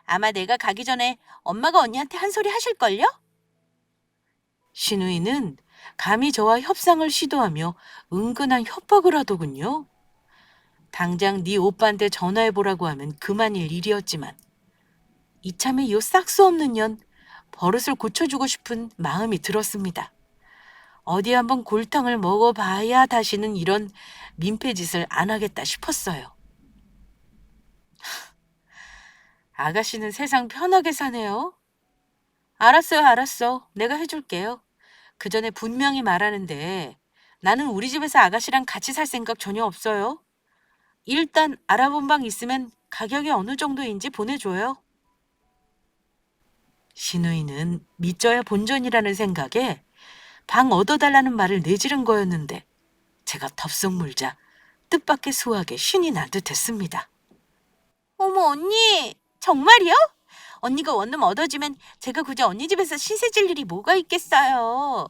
아마 내가 가기 전에 엄마가 언니한테 한 소리 하실걸요? 신우이는 감히 저와 협상을 시도하며 은근한 협박을 하더군요. 당장 네 오빠한테 전화해보라고 하면 그만일 일이었지만 이참에 요 싹수 없는 년 버릇을 고쳐주고 싶은 마음이 들었습니다. 어디 한번 골탕을 먹어봐야 다시는 이런 민폐짓을 안 하겠다 싶었어요. 아가씨는 세상 편하게 사네요. 알았어요, 알았어. 내가 해줄게요. 그 전에 분명히 말하는데 나는 우리 집에서 아가씨랑 같이 살 생각 전혀 없어요. 일단 알아본 방 있으면 가격이 어느 정도인지 보내줘요. 신우이는 믿져야 본전이라는 생각에 방 얻어달라는 말을 내지른 거였는데 제가 덥석 물자 뜻밖의 수확에 신이 난 듯했습니다. 어머 언니, 정말이요? 언니가 원룸 얻어주면 제가 굳이 언니 집에서 신세 질 일이 뭐가 있겠어요.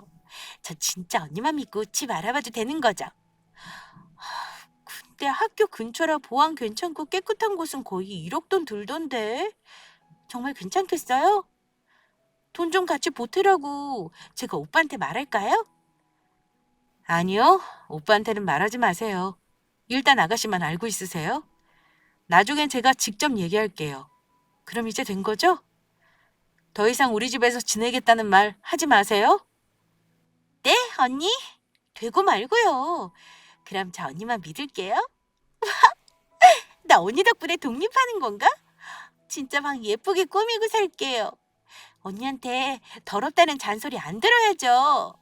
저 진짜 언니만 믿고 집 알아봐도 되는 거죠? 근데 학교 근처라 보안 괜찮고 깨끗한 곳은 거의 1억 돈 들던데 정말 괜찮겠어요? 돈 좀 같이 보태라고 제가 오빠한테 말할까요? 아니요, 오빠한테는 말하지 마세요. 일단 아가씨만 알고 있으세요. 나중엔 제가 직접 얘기할게요. 그럼 이제 된 거죠? 더 이상 우리 집에서 지내겠다는 말 하지 마세요. 네, 언니? 되고 말고요. 그럼 저 언니만 믿을게요. 나 언니 덕분에 독립하는 건가? 진짜 방 예쁘게 꾸미고 살게요. 언니한테 더럽다는 잔소리 안 들어야죠.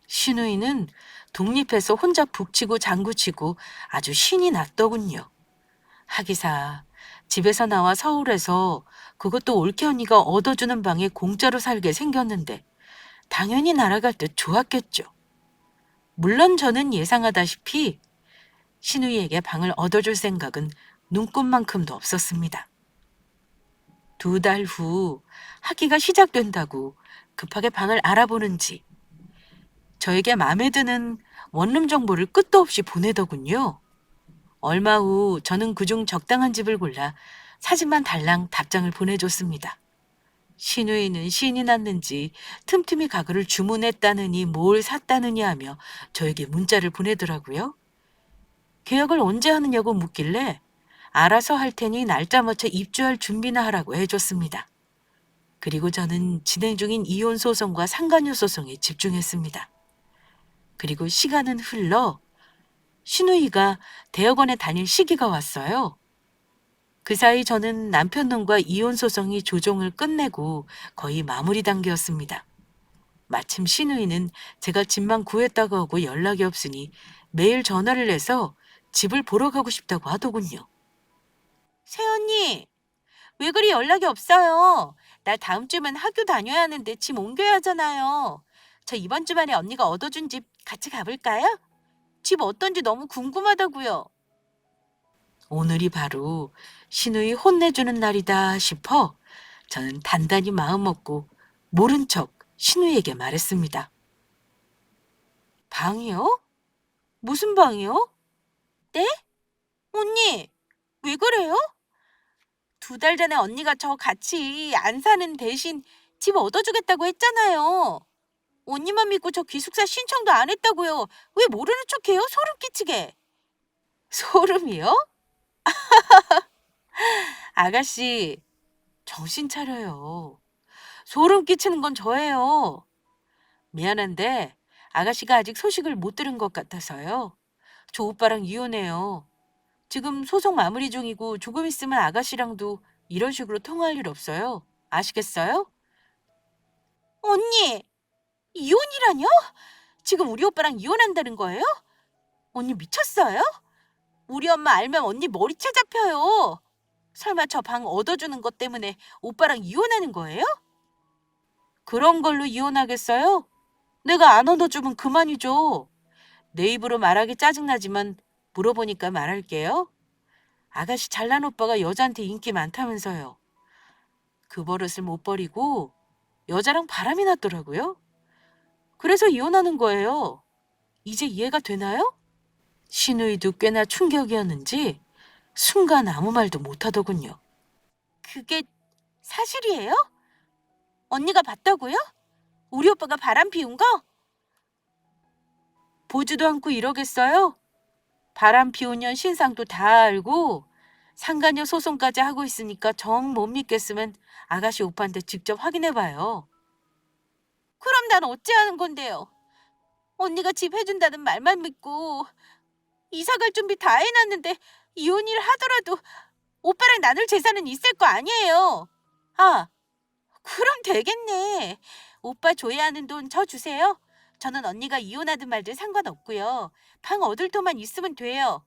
신우이는 독립해서 혼자 북치고 장구치고 아주 신이 났더군요. 하기사 집에서 나와 서울에서 그것도 올케 언니가 얻어주는 방에 공짜로 살게 생겼는데 당연히 날아갈 듯 좋았겠죠. 물론 저는 예상하다시피 신우이에게 방을 얻어줄 생각은 눈꼽만큼도 없었습니다. 2달 후 학기가 시작된다고 급하게 방을 알아보는지 저에게 마음에 드는 원룸 정보를 끝도 없이 보내더군요. 얼마 후 저는 그중 적당한 집을 골라 사진만 달랑 답장을 보내줬습니다. 신우이는 신이 났는지 틈틈이 가구를 주문했다느니 뭘 샀다느니 하며 저에게 문자를 보내더라고요. 계약을 언제 하느냐고 묻길래 알아서 할 테니 날짜 맞춰 입주할 준비나 하라고 해줬습니다. 그리고 저는 진행 중인 이혼 소송과 상간녀 소송에 집중했습니다. 그리고 시간은 흘러 신우이가 대학원에 다닐 시기가 왔어요. 그 사이 저는 남편 놈과 이혼 소송이 조정을 끝내고 거의 마무리 단계였습니다. 마침 신우이는 제가 집만 구했다고 하고 연락이 없으니 매일 전화를 해서 집을 보러 가고 싶다고 하더군요. 새언니, 왜 그리 연락이 없어요? 나 다음 주면 학교 다녀야 하는데 짐 옮겨야 하잖아요. 저 이번 주말에 언니가 얻어준 집 같이 가볼까요? 집 어떤지 너무 궁금하다고요. 오늘이 바로 신우이 혼내주는 날이다 싶어 저는 단단히 마음먹고 모른 척 신우이에게 말했습니다. 방이요? 무슨 방이요? 네? 언니, 왜 그래요? 2달 전에 언니가 저 같이 안 사는 대신 집 얻어주겠다고 했잖아요. 언니만 믿고 저 기숙사 신청도 안 했다고요. 왜 모르는 척해요? 소름 끼치게. 소름이요? 아가씨, 정신 차려요. 소름 끼치는 건 저예요. 미안한데 아가씨가 아직 소식을 못 들은 것 같아서요. 저 오빠랑 이혼해요. 지금 소송 마무리 중이고 조금 있으면 아가씨랑도 이런 식으로 통화할 일 없어요. 아시겠어요? 언니, 이혼이라뇨? 지금 우리 오빠랑 이혼한다는 거예요? 언니 미쳤어요? 우리 엄마 알면 언니 머리채 잡혀요. 설마 저 방 얻어주는 것 때문에 오빠랑 이혼하는 거예요? 그런 걸로 이혼하겠어요? 내가 안 얻어주면 그만이죠. 내 입으로 말하기 짜증나지만 물어보니까 말할게요. 아가씨 잘난 오빠가 여자한테 인기 많다면서요. 그 버릇을 못 버리고 여자랑 바람이 났더라고요. 그래서 이혼하는 거예요. 이제 이해가 되나요? 신우이도 꽤나 충격이었는지 순간 아무 말도 못하더군요. 그게 사실이에요? 언니가 봤다고요? 우리 오빠가 바람 피운 거? 보지도 않고 이러겠어요? 바람 피운 년 신상도 다 알고 상간녀 소송까지 하고 있으니까 정 못 믿겠으면 아가씨 오빠한테 직접 확인해봐요. 그럼 난 어찌하는 건데요? 언니가 집 해준다는 말만 믿고 이사 갈 준비 다 해놨는데 이혼을 하더라도 오빠랑 나눌 재산은 있을 거 아니에요. 아, 그럼 되겠네. 오빠 조회하는 돈 저 주세요. 저는 언니가 이혼하든 말든 상관없고요. 방 얻을 돈만 있으면 돼요.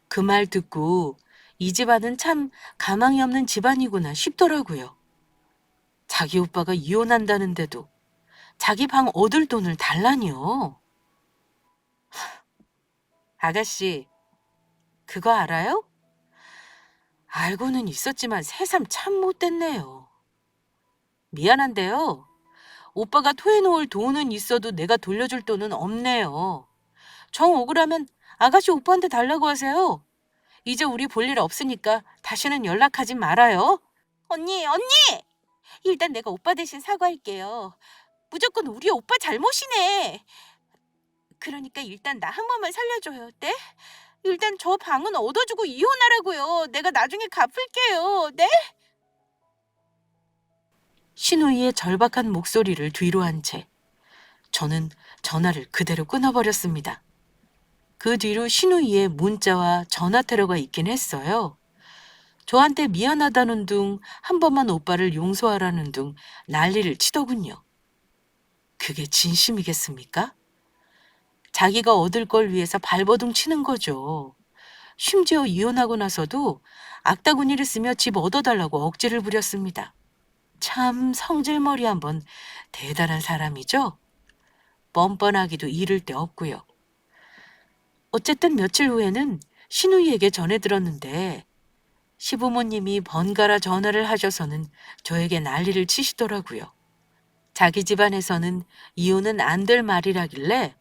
그 말 듣고 이 집안은 참 가망이 없는 집안이구나 싶더라고요. 자기 오빠가 이혼한다는데도 자기 방 얻을 돈을 달라니요. 아가씨, 그거 알아요? 알고는 있었지만 새삼 참 못됐네요. 미안한데요. 오빠가 토해놓을 돈은 있어도 내가 돌려줄 돈은 없네요. 정 억울하면 아가씨 오빠한테 달라고 하세요. 이제 우리 볼 일 없으니까 다시는 연락하지 말아요. 언니! 일단 내가 오빠 대신 사과할게요. 무조건 우리 오빠 잘못이네. 그러니까 일단 나 한 번만 살려줘요. 네? 일단 저 방은 얻어주고 이혼하라고요. 내가 나중에 갚을게요. 네? 신우이의 절박한 목소리를 뒤로 한 채 저는 전화를 그대로 끊어버렸습니다. 그 뒤로 신우이의 문자와 전화 테러가 있긴 했어요. 저한테 미안하다는 둥, 한 번만 오빠를 용서하라는 둥 난리를 치더군요. 그게 진심이겠습니까? 자기가 얻을 걸 위해서 발버둥 치는 거죠. 심지어 이혼하고 나서도 악다구니를 쓰며 집 얻어달라고 억지를 부렸습니다. 참 성질머리 한번 대단한 사람이죠? 뻔뻔하기도 이를 데 없고요. 어쨌든 며칠 후에는 신우이에게 전해 들었는데 시부모님이 번갈아 전화를 하셔서는 저에게 난리를 치시더라고요. 자기 집안에서는 이혼은 안 될 말이라길래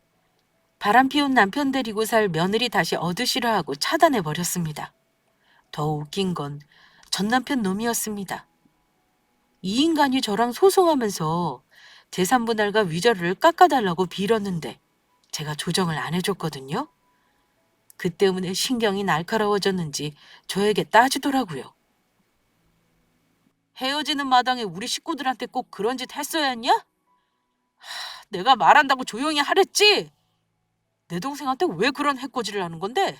바람 피운 남편 데리고 살 며느리 다시 얻으시라 하고 차단해 버렸습니다. 더 웃긴 건 전 남편 놈이었습니다. 이 인간이 저랑 소송하면서 재산 분할과 위자료를 깎아달라고 빌었는데 제가 조정을 안 해줬거든요. 그 때문에 신경이 날카로워졌는지 저에게 따지더라고요. 헤어지는 마당에 우리 식구들한테 꼭 그런 짓 했어야 했냐? 내가 말한다고 조용히 하랬지? 내 동생한테 왜 그런 해코지를 하는 건데?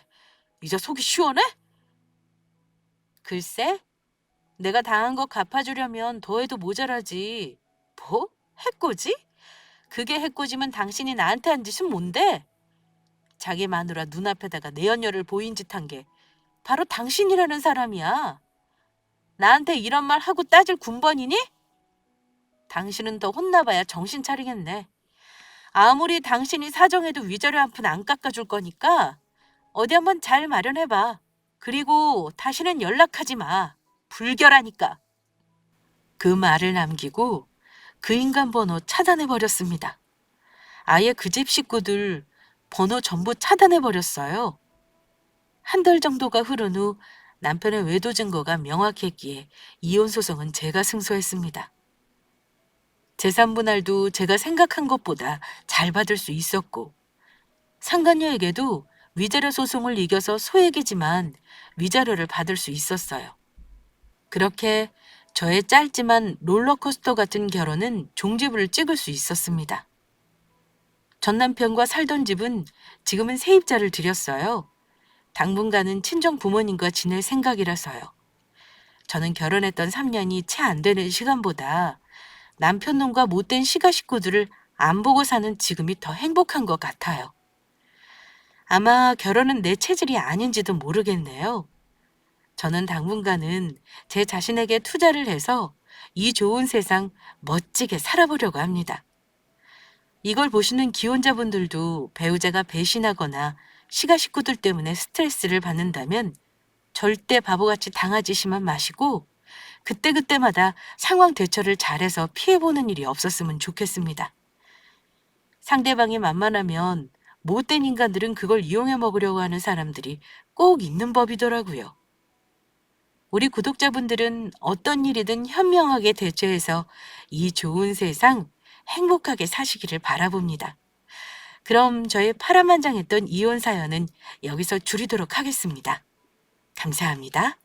이제 속이 시원해? 글쎄, 내가 당한 거 갚아주려면 더해도 모자라지. 뭐? 해코지? 그게 해코지면 당신이 나한테 한 짓은 뭔데? 자기 마누라 눈앞에다가 내연녀를 보인 짓 한 게 바로 당신이라는 사람이야. 나한테 이런 말 하고 따질 군번이니? 당신은 더 혼나봐야 정신 차리겠네. 아무리 당신이 사정해도 위자료 한 푼 안 깎아줄 거니까 어디 한번 잘 마련해봐. 그리고 다시는 연락하지 마. 불결하니까. 그 말을 남기고 그 인간 번호 차단해버렸습니다. 아예 그 집 식구들 번호 전부 차단해버렸어요. 한 달 정도가 흐른 후 남편의 외도 증거가 명확했기에 이혼 소송은 제가 승소했습니다. 재산 분할도 제가 생각한 것보다 잘 받을 수 있었고, 상간녀에게도 위자료 소송을 이겨서 소액이지만 위자료를 받을 수 있었어요. 그렇게 저의 짧지만 롤러코스터 같은 결혼은 종지부를 찍을 수 있었습니다. 전 남편과 살던 집은 지금은 세입자를 들였어요. 당분간은 친정 부모님과 지낼 생각이라서요. 저는 결혼했던 3년이 채 안 되는 시간보다 남편 놈과 못된 시가 식구들을 안 보고 사는 지금이 더 행복한 것 같아요. 아마 결혼은 내 체질이 아닌지도 모르겠네요. 저는 당분간은 제 자신에게 투자를 해서 이 좋은 세상 멋지게 살아보려고 합니다. 이걸 보시는 기혼자분들도 배우자가 배신하거나 시가 식구들 때문에 스트레스를 받는다면 절대 바보같이 당하지시만 마시고 그때그때마다 상황 대처를 잘해서 피해보는 일이 없었으면 좋겠습니다. 상대방이 만만하면 못된 인간들은 그걸 이용해 먹으려고 하는 사람들이 꼭 있는 법이더라고요. 우리 구독자분들은 어떤 일이든 현명하게 대처해서 이 좋은 세상 행복하게 사시기를 바라봅니다. 그럼 저의 파란만장했던 이혼 사연은 여기서 줄이도록 하겠습니다. 감사합니다.